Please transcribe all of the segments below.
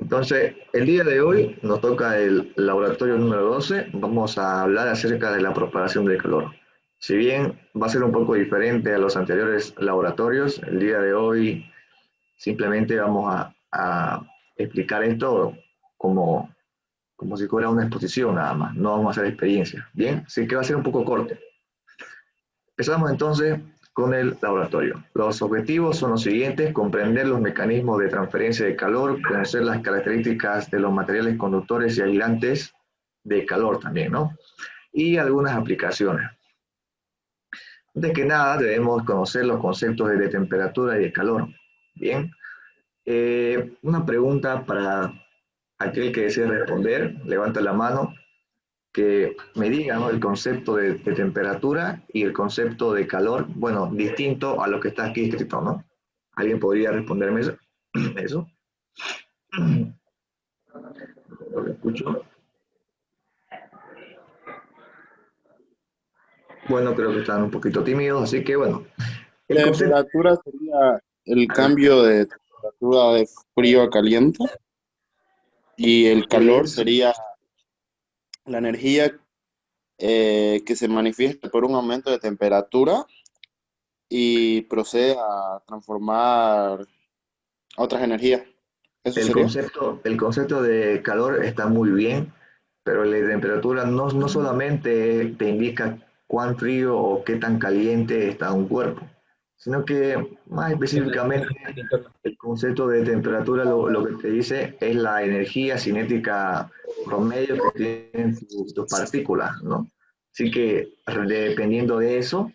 Entonces, el día de hoy nos toca el laboratorio número 12. Vamos a hablar acerca de la propagación del calor. Si bien va a ser un poco diferente a los anteriores laboratorios, el día de hoy simplemente vamos a explicar esto como, como si fuera una exposición nada más. No vamos a hacer experiencias. Bien, así que va a ser un poco corto. Empezamos entonces con el laboratorio. Los objetivos son los siguientes: comprender los mecanismos de transferencia de calor, conocer las características de los materiales conductores y aislantes de calor también, ¿no? Y algunas aplicaciones. Antes que nada, debemos conocer los conceptos de temperatura y de calor. Bien, una pregunta para aquel que desee responder, levanta la mano, que me digan, ¿no?, el concepto de temperatura y el concepto de calor, bueno, distinto a lo que está aquí escrito, ¿no? ¿Alguien podría responderme eso? ¿Eso? Lo escucho. Bueno, creo que están un poquito tímidos, así que bueno, el concepto... Temperatura sería el A ver, cambio de temperatura de frío a caliente y el calor es sería la energía que se manifiesta por un aumento de temperatura y procede a transformar otras energías. ¿Eso sería? el concepto de calor está muy bien, pero la temperatura no solamente te indica cuán frío o qué tan caliente está un cuerpo, sino que más específicamente el concepto de temperatura lo que te dice es la energía cinética promedio que tienen tus partículas, ¿no? Así que dependiendo de eso,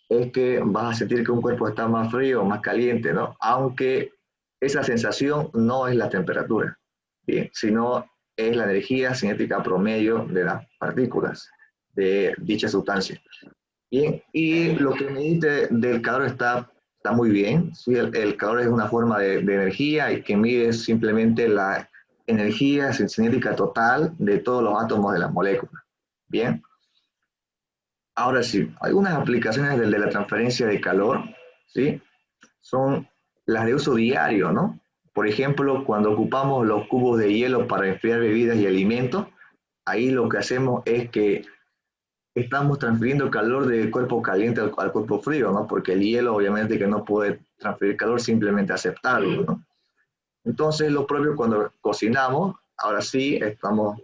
es que vas a sentir que un cuerpo está más frío o más caliente, ¿no? Aunque esa sensación no es la temperatura, ¿bien?, sino es la energía cinética promedio de las partículas de dicha sustancia. Bien, y lo que me dice del calor está muy bien. Sí, el calor es una forma de energía y que mide simplemente la energía cinética total de todos los átomos de las moléculas. Bien, ahora sí, algunas aplicaciones de la transferencia de calor, ¿sí?, son las de uso diario, ¿no? Por ejemplo, cuando ocupamos los cubos de hielo para enfriar bebidas y alimentos, ahí lo que hacemos es que estamos transfiriendo calor del cuerpo caliente al cuerpo frío, ¿no? Porque el hielo obviamente que no puede transferir calor, simplemente aceptarlo, ¿no? Entonces lo propio cuando cocinamos, ahora sí estamos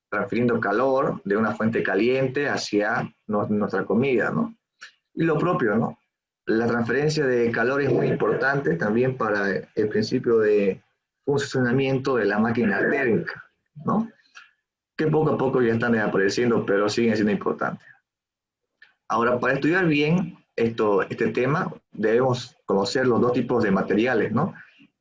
transfiriendo calor de una fuente caliente hacia nuestra comida, ¿no? Y lo propio, ¿no? La transferencia de calor es muy importante también para el principio de funcionamiento de la máquina térmica, ¿no? Que poco a poco ya están desapareciendo, pero siguen siendo importantes. Ahora, para estudiar bien este tema, debemos conocer los dos tipos de materiales, ¿no?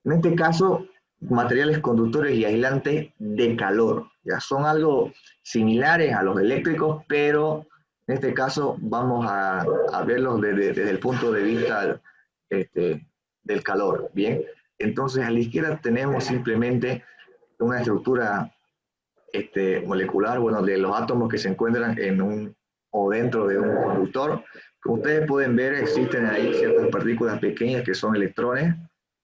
En este caso, materiales conductores y aislantes de calor. Ya son algo similares a los eléctricos, pero en este caso vamos a verlos desde el punto de vista este, del calor. Bien, entonces a la izquierda tenemos simplemente una estructura molecular, bueno, de los átomos que se encuentran en un o dentro de un conductor. Como ustedes pueden ver, existen ahí ciertas partículas pequeñas que son electrones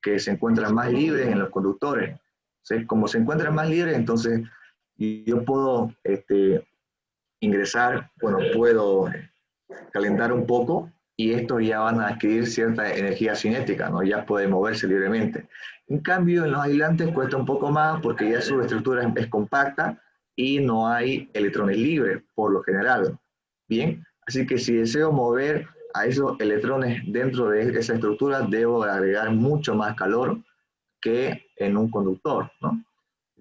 que se encuentran más libres en los conductores. ¿Sí? Como se encuentran más libres, entonces yo puedo ingresar, bueno, puedo calentar un poco y estos ya van a adquirir cierta energía cinética, ¿no? Ya puede moverse libremente. En cambio, en los aislantes cuesta un poco más porque ya su estructura es compacta y no hay electrones libres, por lo general. Bien, así que si deseo mover a esos electrones dentro de esa estructura, debo agregar mucho más calor que en un conductor, ¿no?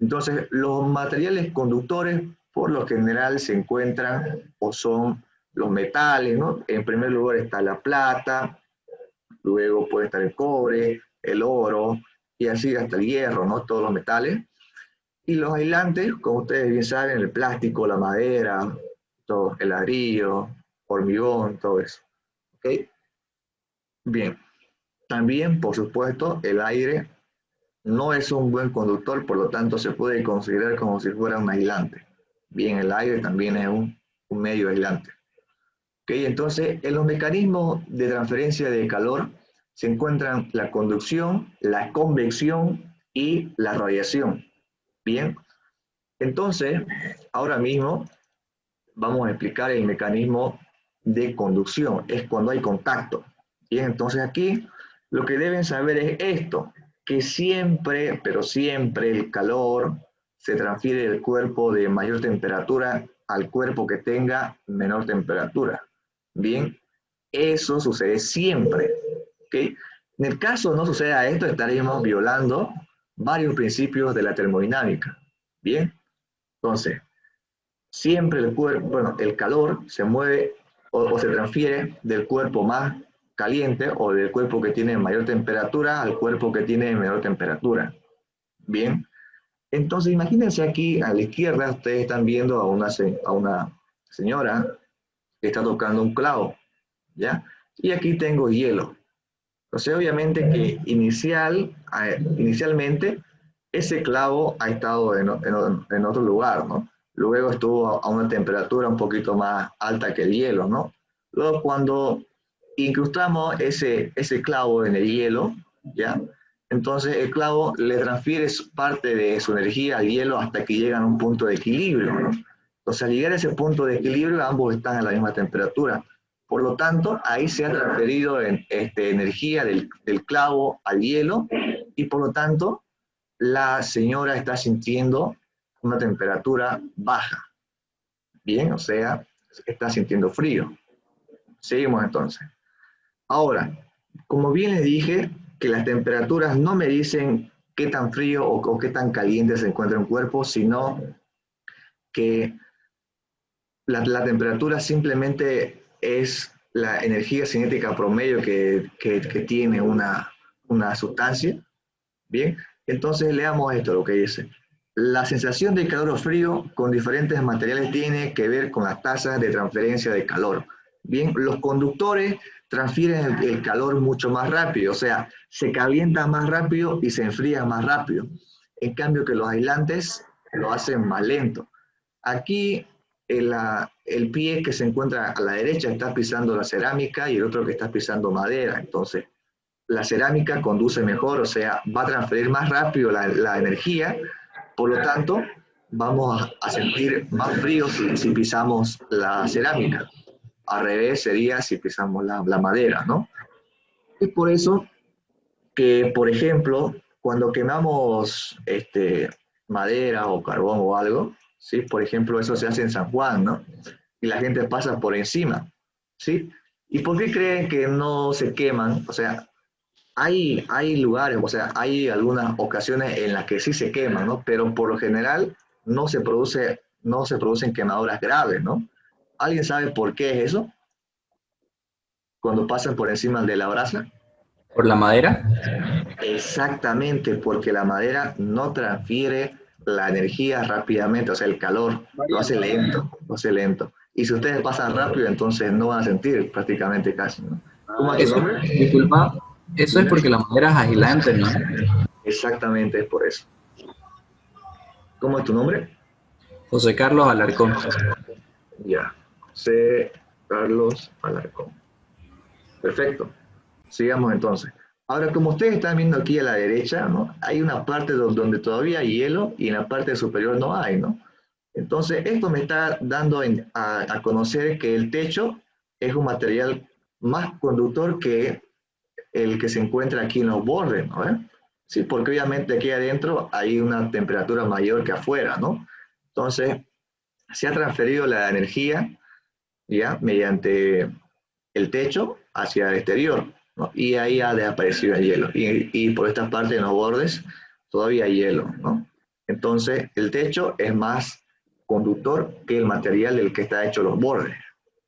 Entonces, los materiales conductores por lo general se encuentran o son los metales, ¿no? En primer lugar está la plata, luego puede estar el cobre, el oro y así hasta el hierro, ¿no? Todos los metales. Y los aislantes, como ustedes bien saben, el plástico, la madera, todo, el ladrillo, hormigón, todo eso. ¿Ok? Bien. También, por supuesto, el aire no es un buen conductor, por lo tanto se puede considerar como si fuera un aislante. Bien, el aire también es un medio aislante. ¿Okay? Entonces, en los mecanismos de transferencia de calor se encuentran la conducción, la convección y la radiación. Bien, entonces, ahora mismo vamos a explicar el mecanismo de conducción, es cuando hay contacto. Bien, entonces aquí lo que deben saber es esto, que siempre, pero siempre el calor se transfiere del cuerpo de mayor temperatura al cuerpo que tenga menor temperatura. Bien, eso sucede siempre. ¿Okay? En el caso no suceda esto, estaríamos violando varios principios de la termodinámica. Bien, entonces, siempre el cuerpo, bueno, el calor se mueve o se transfiere del cuerpo más caliente o del cuerpo que tiene mayor temperatura al cuerpo que tiene menor temperatura. Bien, entonces imagínense aquí a la izquierda, ustedes están viendo a una señora que está tocando un clavo, ¿ya? Y aquí tengo hielo. Entonces obviamente que inicialmente ese clavo ha estado en otro lugar, ¿no? Luego estuvo a una temperatura un poquito más alta que el hielo, ¿no? Luego cuando incrustamos ese clavo en el hielo, ¿ya? Entonces el clavo le transfiere parte de su energía al hielo hasta que llegan a un punto de equilibrio, ¿no? Entonces al llegar a ese punto de equilibrio ambos están a la misma temperatura. Por lo tanto, ahí se ha transferido energía del clavo al hielo y por lo tanto la señora está sintiendo una temperatura baja. Bien, o sea, está sintiendo frío. Seguimos entonces. Ahora, como bien les dije, que las temperaturas no me dicen qué tan frío o qué tan caliente se encuentra un cuerpo, sino que la temperatura simplemente es la energía cinética promedio que tiene una sustancia. Bien, entonces leamos esto, lo que dice. La sensación de calor o frío con diferentes materiales tiene que ver con las tasas de transferencia de calor. Bien, los conductores transfieren el calor mucho más rápido, o sea, se calienta más rápido y se enfría más rápido. En cambio que los aislantes lo hacen más lento. Aquí el pie que se encuentra a la derecha está pisando la cerámica y el otro que está pisando madera. Entonces, la cerámica conduce mejor, o sea, va a transferir más rápido la energía, por lo tanto, vamos a sentir más frío si pisamos la cerámica. Al revés sería si pisamos la madera, ¿no? Es por eso que, por ejemplo, cuando quemamos madera o carbón o algo, ¿sí? Por ejemplo, eso se hace en San Juan, ¿no? Y la gente pasa por encima, ¿sí? ¿Y por qué creen que no se queman? O sea, hay lugares, o sea, hay algunas ocasiones en las que sí se queman, ¿no? Pero por lo general no se producen quemaduras graves, ¿no? ¿Alguien sabe por qué es eso? Cuando pasan por encima de la brasa. ¿Por la madera? Exactamente, porque la madera no transfiere la energía rápidamente, o sea, el calor lo hace lento, lo hace lento. Y si ustedes pasan rápido, entonces no van a sentir prácticamente casi, ¿no? ¿Cómo es tu Eso, nombre? disculpa, eso es Dime. porque la madera es aislante, ¿no? Exactamente es por eso. ¿Cómo es tu nombre? José Carlos Alarcón. Ya. C. Carlos Alarcón. Perfecto. Sigamos entonces. Ahora, como ustedes están viendo aquí a la derecha, ¿no? Hay una parte donde todavía hay hielo y en la parte superior no hay, ¿no? Entonces, esto me está dando a conocer que el techo es un material más conductor que el que se encuentra aquí en los bordes, ¿no? Sí, porque obviamente aquí adentro hay una temperatura mayor que afuera, ¿no? Entonces, se ha transferido la energía ya mediante el techo hacia el exterior, ¿no? Y ahí ha desaparecido el hielo. Y por esta parte en los bordes todavía hay hielo, ¿no? Entonces, el techo es más conductor que el material del que está hecho los bordes.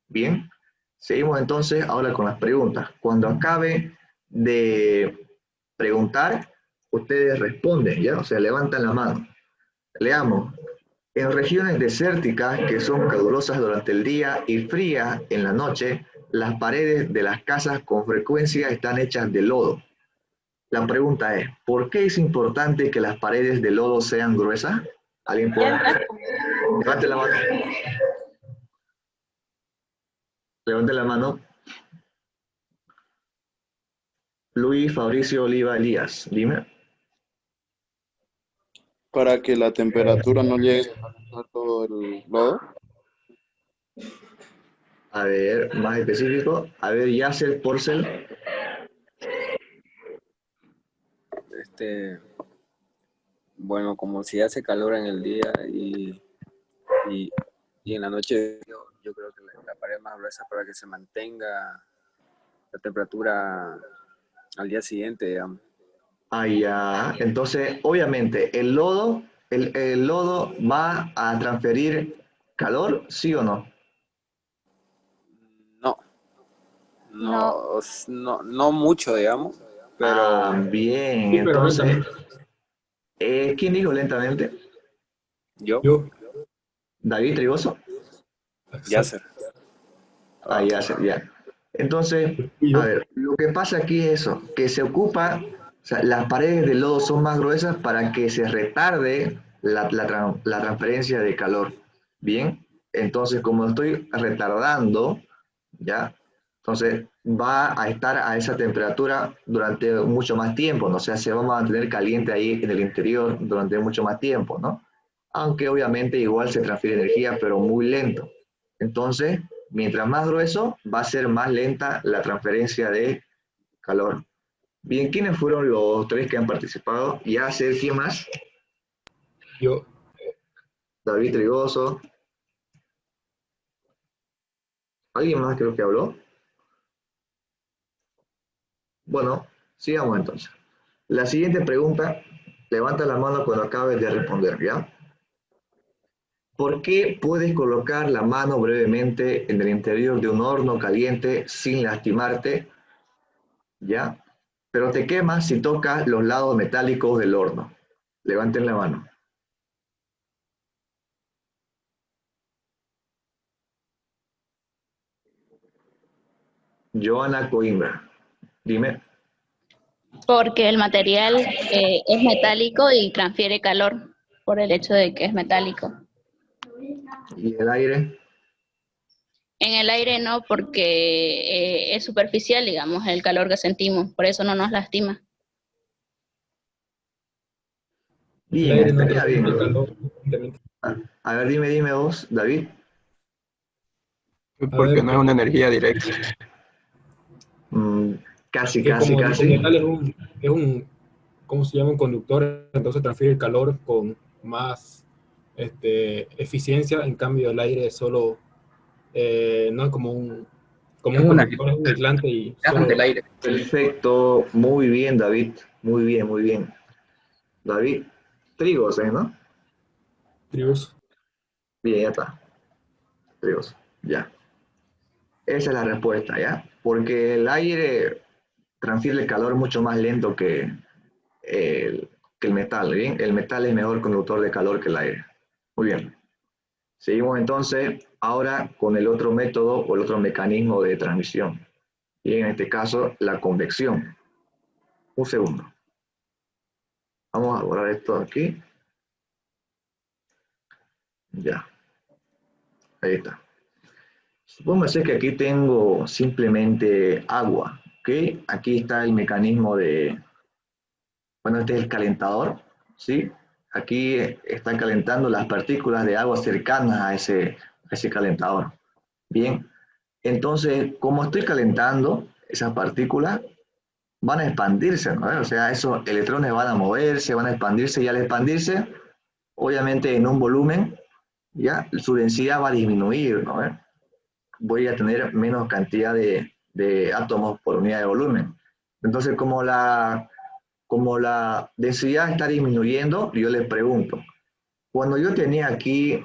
Bien, seguimos entonces ahora con las preguntas. Cuando acabe de preguntar, ustedes responden, ¿ya? O sea, levantan la mano. Leamos. En regiones desérticas que son calurosas durante el día y frías en la noche, las paredes de las casas con frecuencia están hechas de lodo. La pregunta es, ¿por qué es importante que las paredes de lodo sean gruesas? ¿Alguien puede? Levante la mano. Levante la mano. Luis Fabricio Oliva Elías, dime. para que la temperatura no llegue a calentar todo el lodo. A ver, más específico. A ver, Yasser Porcel. Este, bueno, como si hace calor en el día y, y en la noche, yo creo que la pared más gruesa para que se mantenga la temperatura al día siguiente, digamos. Ah, ya. Entonces, obviamente, el lodo va a transferir calor, ¿sí o no? No, No, no mucho, digamos, Ah, pero bien. Sí, pero Entonces, lentamente. ¿quién dijo lentamente? yo, Yo, David Trigoso. ya exacto. sé. Ah, ya, ya. Entonces, Y a yo, ver, lo que pasa aquí es eso, que se ocupa, o sea, las paredes del lodo son más gruesas para que se retarde la transferencia de calor. Bien, entonces como estoy retardando, ¿ya? Entonces va a estar a esa temperatura durante mucho más tiempo, ¿no? O sea, se va a mantener caliente ahí en el interior durante mucho más tiempo, ¿no? Aunque obviamente igual se transfiere energía, pero muy lento. Entonces, mientras más grueso, va a ser más lenta la transferencia de calor. Bien, ¿quiénes fueron los tres que han participado? Ya sé quién más. yo, David Trigoso. ¿Alguien más creo que habló? Bueno, sigamos entonces. La siguiente pregunta, levanta la mano cuando acabes de responder, ¿ya? ¿Por qué puedes colocar la mano brevemente en el interior de un horno caliente sin lastimarte, ¿ya? Pero te quemas si tocas los lados metálicos del horno. Levanten la mano. Joana Coimbra, dime. porque el material es metálico y transfiere calor por el hecho de que es metálico. ¿Y el aire? En el aire no, porque es superficial, digamos, el calor que sentimos, por eso no nos lastima. el Bien, aire no estaría transmite bien. calor constantemente. A ver, dime vos, David. A Porque ver, no es una energía directa. Mm, casi, que casi, como el casi. metal ¿cómo se llama? Un conductor, entonces transfiere el calor con más eficiencia, en cambio el aire solo, no es como Es un una conductor, es un aislante y ante solo el aire. Perfecto, muy bien, David. Muy bien, muy bien. David, Trigos, ¿no? tribus. Bien, ya está. Trigos, ya. Esa es la respuesta, ¿ya? Porque el aire transfiere el calor mucho más lento el, que el metal, ¿bien? El metal es mejor conductor de calor que el aire. Muy bien. Seguimos entonces ahora con el otro método o el otro mecanismo de transmisión. Y en este caso, la convección. Un segundo. Vamos a borrar esto aquí. Ya, ahí está. Supóngase que aquí tengo simplemente agua, ¿ok? Aquí está el mecanismo bueno, este es el calentador, ¿sí? Aquí están calentando las partículas de agua cercanas a ese calentador. Bien, entonces, como estoy calentando esas partículas, van a expandirse, ¿no? O sea, esos electrones van a moverse, van a expandirse y al expandirse, obviamente en un volumen, ya su densidad va a disminuir, ¿no? Voy a tener menos cantidad de átomos por unidad de volumen. Entonces, como la densidad está disminuyendo, yo les pregunto, cuando yo tenía aquí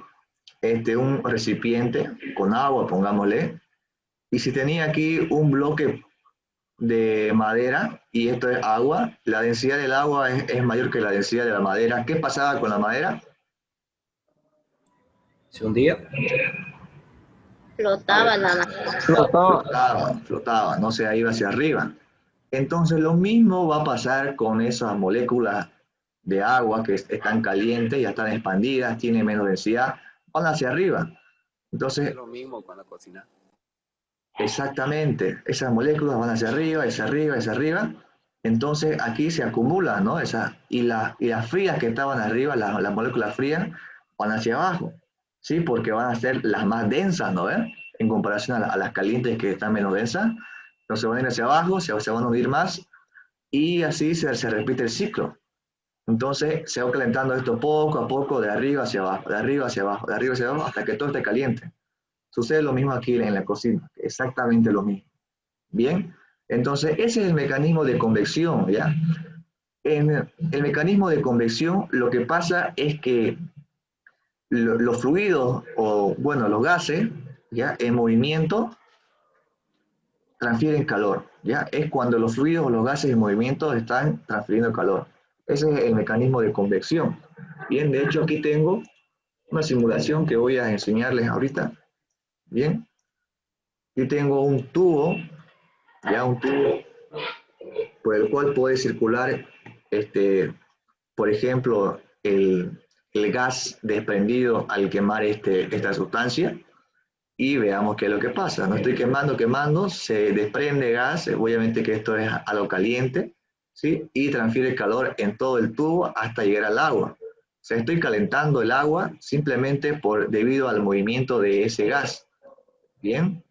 un recipiente con agua, pongámosle, y si tenía aquí un bloque de madera y esto es agua, la densidad del agua es mayor que la densidad de la madera. ¿Qué pasaba con la madera? ¿Se hundía? A ver, Flotaba la mano. flotaba, no se iba hacia arriba. Entonces lo mismo va a pasar con esas moléculas de agua que están calientes, ya están expandidas, tienen menos densidad, van hacia arriba. Es Entonces, lo mismo con la cocina. exactamente, esas moléculas van hacia arriba, hacia arriba, hacia arriba. Entonces aquí se acumula, ¿no? Y las frías que estaban arriba, las moléculas frías, van hacia abajo, ¿sí? Porque van a ser las más densas, ¿no? En comparación a las calientes que están menos densas. Entonces van a ir hacia abajo, se van a unir más y así se repite el ciclo. Entonces se va calentando esto poco a poco, de arriba hacia abajo, de arriba hacia abajo, de arriba hacia abajo, hasta que todo esté caliente. Sucede lo mismo aquí en la cocina, exactamente lo mismo. Bien, entonces ese es el mecanismo de convección, ¿ya? En el mecanismo de convección lo que pasa es que los fluidos, o bueno, los gases, ¿ya? En movimiento transfieren calor, ¿ya? Es cuando los fluidos o los gases en movimiento están transfiriendo calor. Ese es el mecanismo de convección. Bien, de hecho aquí tengo una simulación que voy a enseñarles ahorita. Bien, aquí tengo un tubo, ya un tubo por el cual puede circular, por ejemplo, el gas desprendido al quemar esta sustancia. Y veamos qué es lo que pasa. No estoy quemando, se desprende gas, obviamente que esto es a lo caliente, ¿sí? Y transfiere calor en todo el tubo hasta llegar al agua. O sea, estoy calentando el agua simplemente debido al movimiento de ese gas. ¿Bien?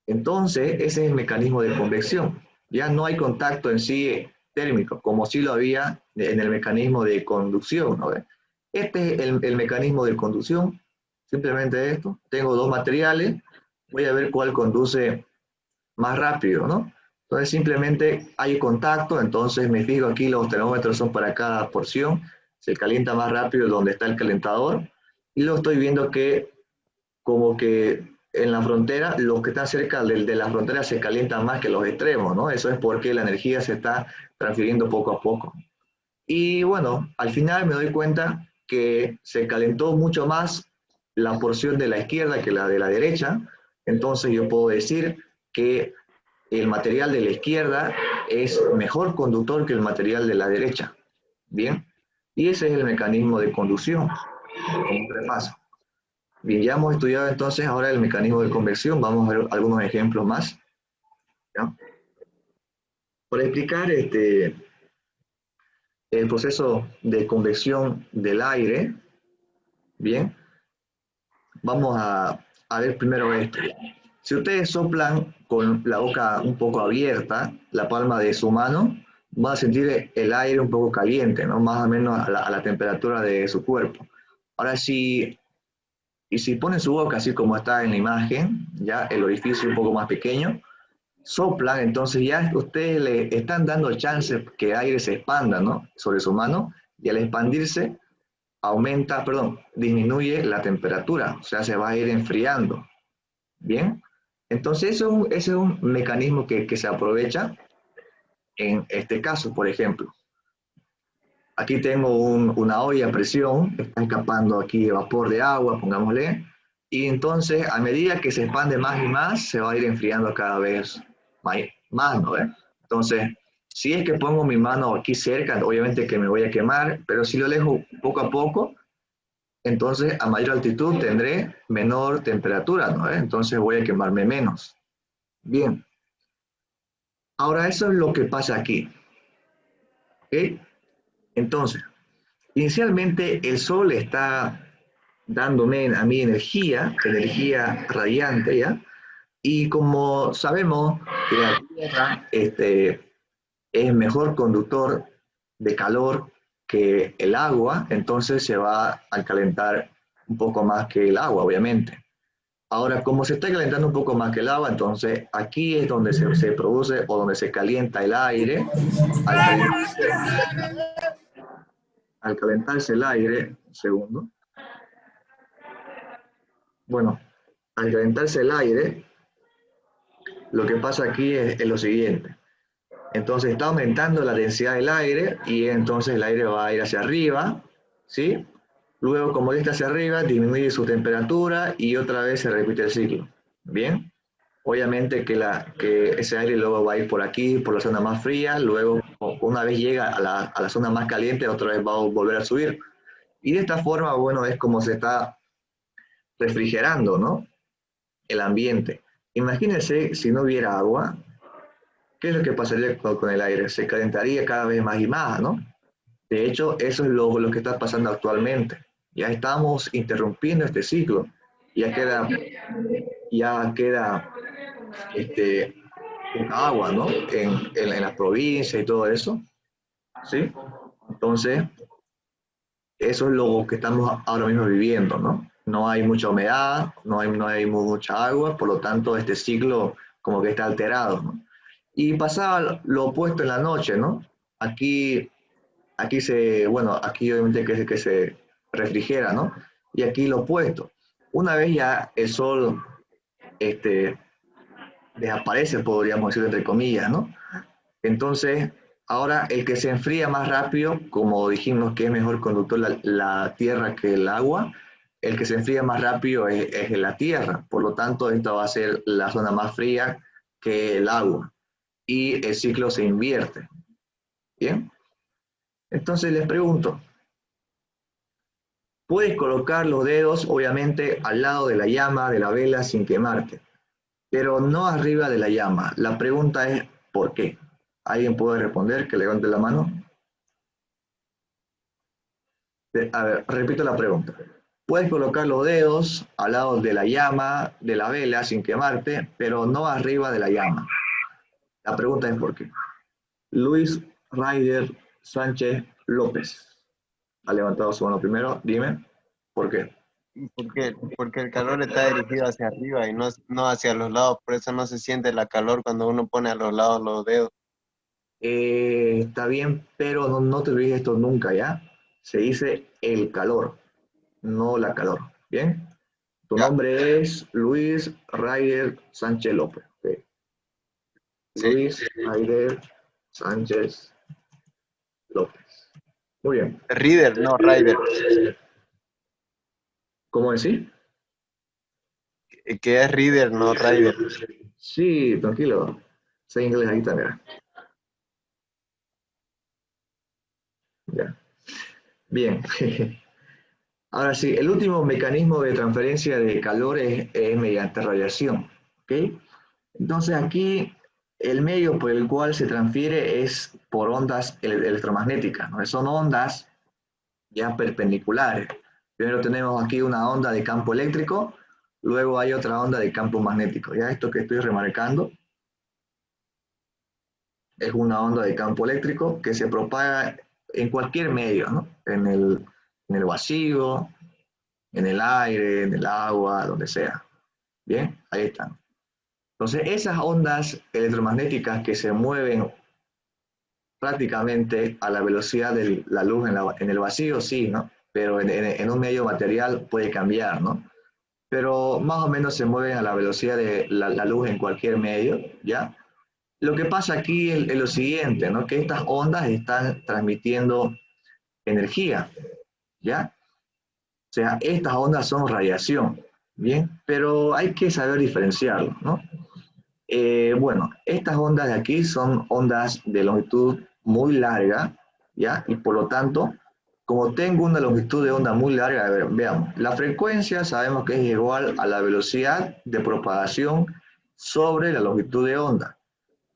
Entonces, ese es el mecanismo de convección. Ya no hay contacto en sí térmico, como sí lo había en el mecanismo de conducción, ¿no? Este es el mecanismo de conducción. Simplemente esto. Tengo dos materiales. Voy a ver cuál conduce más rápido, ¿no? Entonces simplemente hay contacto, entonces me fijo aquí, los termómetros son para cada porción. Se calienta más rápido donde está el calentador. Y luego estoy viendo que como que en la frontera, los que están cerca de la frontera se calientan más que los extremos, ¿no? Eso es porque la energía se está transfiriendo poco a poco. Y bueno, al final me doy cuenta que se calentó mucho más la porción de la izquierda que la de la derecha. Entonces yo puedo decir que el material de la izquierda es mejor conductor que el material de la derecha. Bien, y ese es el mecanismo de conducción, como un repaso. Bien, ya hemos estudiado entonces ahora el mecanismo de convección. Vamos a ver algunos ejemplos más, ¿ya? Para explicar el proceso de convección del aire, bien, vamos a ver primero esto. Si ustedes soplan con la boca un poco abierta, la palma de su mano, van a sentir el aire un poco caliente, ¿no? Más o menos a la temperatura de su cuerpo. Ahora, si ponen su boca así como está en la imagen, ya el orificio un poco más pequeño, soplan, entonces ya ustedes le están dando chance que el aire se expanda, ¿no? Sobre su mano, y al expandirse, disminuye la temperatura, o sea, se va a ir enfriando. ¿Bien? Entonces, ese es un mecanismo que se aprovecha en este caso, por ejemplo. Aquí tengo una olla a presión, está escapando aquí vapor de agua, pongámosle, y entonces a medida que se expande más y más, se va a ir enfriando cada vez más, ¿no? Entonces, si es que pongo mi mano aquí cerca, obviamente que me voy a quemar, pero si lo alejo poco a poco, entonces a mayor altitud tendré menor temperatura, ¿no? Entonces voy a quemarme menos. Bien. Ahora eso es lo que pasa aquí. ¿Ok? Entonces, inicialmente el Sol está dándome a mí energía radiante, ¿ya? Y como sabemos que la Tierra es mejor conductor de calor que el agua, entonces se va a calentar un poco más que el agua, obviamente. Ahora, como se está calentando un poco más que el agua, entonces aquí es donde se produce o donde se calienta el aire. Al calentarse el aire, un segundo. Bueno, al calentarse el aire, lo que pasa aquí es lo siguiente. Entonces está aumentando la densidad del aire y entonces el aire va a ir hacia arriba, ¿sí? Luego, como está hacia arriba, disminuye su temperatura y otra vez se repite el ciclo. ¿Bien? Obviamente que ese aire luego va a ir por aquí, por la zona más fría, luego una vez llega a la zona más caliente, otra vez va a volver a subir. Y de esta forma, bueno, es como se está refrigerando, ¿no? El ambiente. Imagínense si no hubiera agua, ¿qué es lo que pasaría con el aire? Se calentaría cada vez más y más, ¿no? De hecho, eso es lo que está pasando actualmente. Ya estamos interrumpiendo este ciclo. Ya queda, ya queda poca agua, ¿no? En la provincia y todo eso, ¿sí? Entonces, eso es lo que estamos ahora mismo viviendo, ¿no? No hay mucha humedad, no hay mucha agua, por lo tanto, este ciclo como que está alterado, ¿no? Y pasaba lo opuesto en la noche, ¿no? Aquí obviamente que se refrigera, ¿no? Y aquí lo opuesto. Una vez ya el sol este, desaparece, podríamos decir entre comillas, ¿no? Entonces, ahora el que se enfría más rápido, como dijimos que es mejor conductor la tierra que el agua, el que se enfría más rápido es la tierra. Por lo tanto, esta va a ser la zona más fría que el agua. Y el ciclo se invierte. ¿Bien? Entonces les pregunto, puedes colocar los dedos, obviamente, al lado de la llama de la vela sin quemarte, pero no arriba de la llama. La pregunta es, ¿por qué? ¿Alguien puede responder? Que levante la mano. A ver, repito la pregunta. Puedes colocar los dedos al lado de la llama de la vela sin quemarte, pero no arriba de la llama. La pregunta es ¿por qué? Luis Ryder Sánchez López ha levantado su mano primero. Dime, ¿por qué? Porque el calor está dirigido hacia arriba y no hacia los lados, por eso no se siente la calor cuando uno pone a los lados los dedos. Está bien, pero no te olvides esto nunca, ¿ya? Se dice el calor, no la calor. ¿Bien? Tu Ya, nombre es Luis Ryder Sánchez López. ¿Ok? sí. Luis Ryder Sánchez López. Muy bien. Reader, no Rider. ¿Cómo decir? Que es Reader, no Rider. Sí, tranquilo. Sé inglés ahí también. Ya. Bien. Ahora sí, el último mecanismo de transferencia de calor es mediante radiación. ¿Ok? Entonces aquí el medio por el cual se transfiere es por ondas electromagnéticas, ¿no? Son ondas ya perpendiculares. Primero tenemos aquí una onda de campo eléctrico, luego hay otra onda de campo magnético. Ya esto que estoy remarcando es una onda de campo eléctrico que se propaga en cualquier medio, ¿no? En el vacío, en el aire, en el agua, donde sea. Bien, ahí están. Entonces, esas ondas electromagnéticas que se mueven prácticamente a la velocidad de la luz en el vacío, sí, ¿no? Pero en un medio material puede cambiar, ¿no? Pero más o menos se mueven a la velocidad de la luz en cualquier medio, ¿ya? Lo que pasa aquí es lo siguiente, ¿no? Que estas ondas están transmitiendo energía, ¿ya? O sea, estas ondas son radiación, ¿bien? Pero hay que saber diferenciarlo, ¿no? Bueno, estas ondas de aquí son ondas de longitud muy larga, ¿ya? Y por lo tanto, como tengo una longitud de onda muy larga, a ver, veamos, la frecuencia sabemos que es igual a la velocidad de propagación sobre la longitud de onda.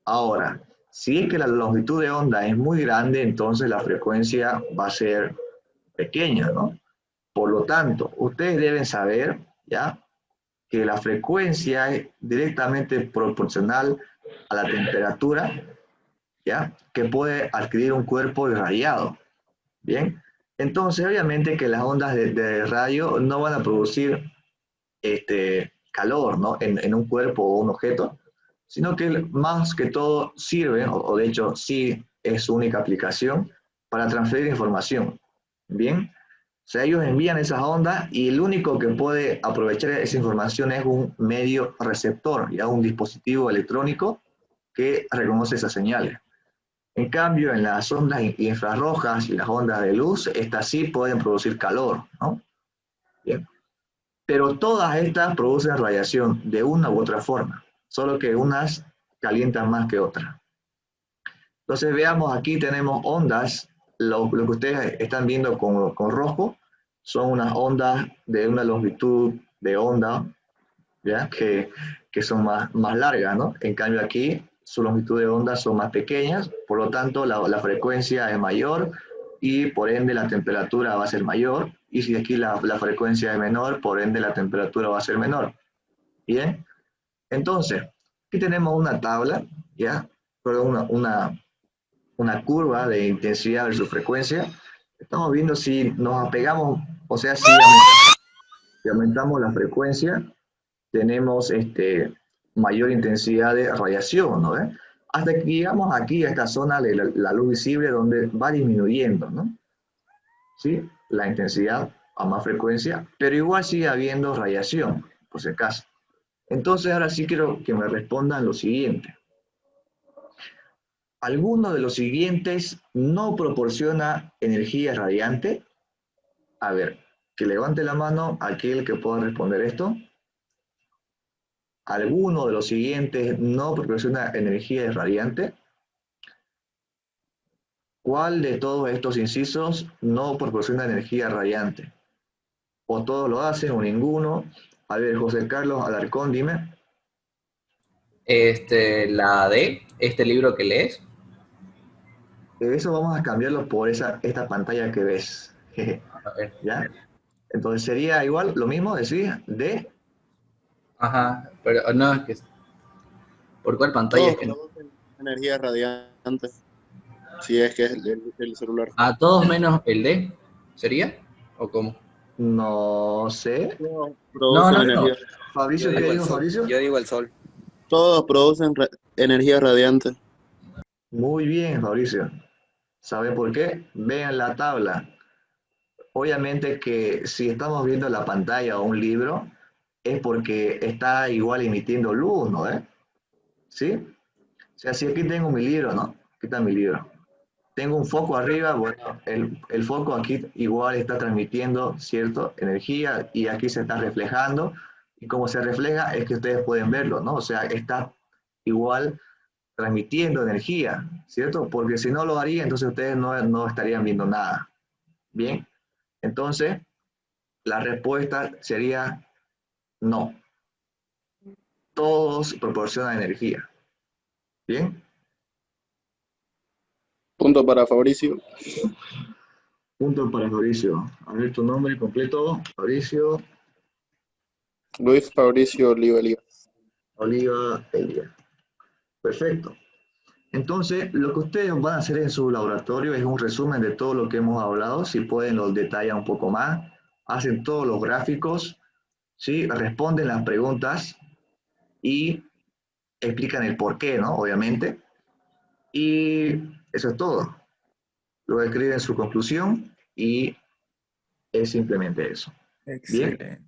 Ahora, si es que la longitud de onda es muy grande, entonces la frecuencia va a ser pequeña, ¿no? Por lo tanto, ustedes deben saber, ¿ya? Que la frecuencia es directamente proporcional a la temperatura, ¿ya? Que puede adquirir un cuerpo irradiado, ¿bien? Entonces, obviamente que las ondas de radio no van a producir calor, ¿no? En un cuerpo o un objeto, sino que más que todo sirven, o de hecho sí es su única aplicación, para transferir información, ¿bien? O sea, ellos envían esas ondas y el único que puede aprovechar esa información es un medio receptor, ya un dispositivo electrónico que reconoce esas señales. En cambio, en las ondas infrarrojas y las ondas de luz, estas sí pueden producir calor, ¿no? Bien. Pero todas estas producen radiación de una u otra forma, solo que unas calientan más que otras. Entonces veamos, aquí tenemos ondas, lo que ustedes están viendo con rojo son unas ondas de una longitud de onda, ¿ya? Que son más largas, ¿no? En cambio aquí su longitud de onda son más pequeñas, por lo tanto la frecuencia es mayor y por ende la temperatura va a ser mayor, y si aquí la frecuencia es menor, por ende la temperatura va a ser menor. Bien, entonces, aquí tenemos una tabla, ¿ya? Perdón, una curva de intensidad versus frecuencia. Estamos viendo si nos apegamos, o sea, si aumentamos la frecuencia, tenemos mayor intensidad de radiación, ¿no? Hasta que llegamos aquí a esta zona de la luz visible donde va disminuyendo, ¿no? ¿Sí? La intensidad a más frecuencia, pero igual sigue habiendo radiación, por si acaso. Entonces ahora sí quiero que me respondan lo siguiente. ¿Alguno de los siguientes no proporciona energía radiante? A ver, que levante la mano aquel que pueda responder esto. ¿Alguno de los siguientes no proporciona energía radiante? ¿Cuál de todos estos incisos no proporciona energía radiante? O todos lo hacen o ninguno. A ver, José Carlos Alarcón, dime. La D, este libro que lees. Eso vamos a cambiarlo por esta pantalla que ves. A ver. ¿Ya? Entonces sería igual, lo mismo, decir, D. Ajá, pero no, es que ¿por cuál pantalla Todos es que no? producen energía radiante, si es que es el celular. A todos menos el D, ¿sería? ¿O cómo? No sé. Todos No, producen no, no. energía. Fabricio, ¿qué dijo Fabricio? Yo digo el sol. Todos producen energía radiante. Muy bien, Fabricio. ¿Sabe por qué? Vean la tabla. Obviamente que si estamos viendo la pantalla o un libro, es porque está igual emitiendo luz, ¿no? ¿Sí? O sea, si aquí tengo mi libro, ¿no? Aquí está mi libro. Tengo un foco arriba, bueno, el foco aquí igual está transmitiendo, ¿cierto? Energía y aquí se está reflejando. Y como se refleja es que ustedes pueden verlo, ¿no? O sea, está igual transmitiendo energía, ¿cierto? Porque si no lo haría, entonces ustedes no estarían viendo nada. Bien, entonces la respuesta sería no. Todos proporcionan energía. Bien, Punto para Fabricio. punto para Fabricio. A ver tu nombre completo, Fabricio Luis Fabricio Oliva Elías. Oliva Elia. Perfecto. Entonces, lo que ustedes van a hacer en su laboratorio es un resumen de todo lo que hemos hablado. Si pueden, los detallan un poco más. Hacen todos los gráficos, ¿sí? Responden las preguntas y explican el por qué, ¿no? Obviamente. Y eso es todo. Luego escriben su conclusión y es simplemente eso. Bien. Excelente.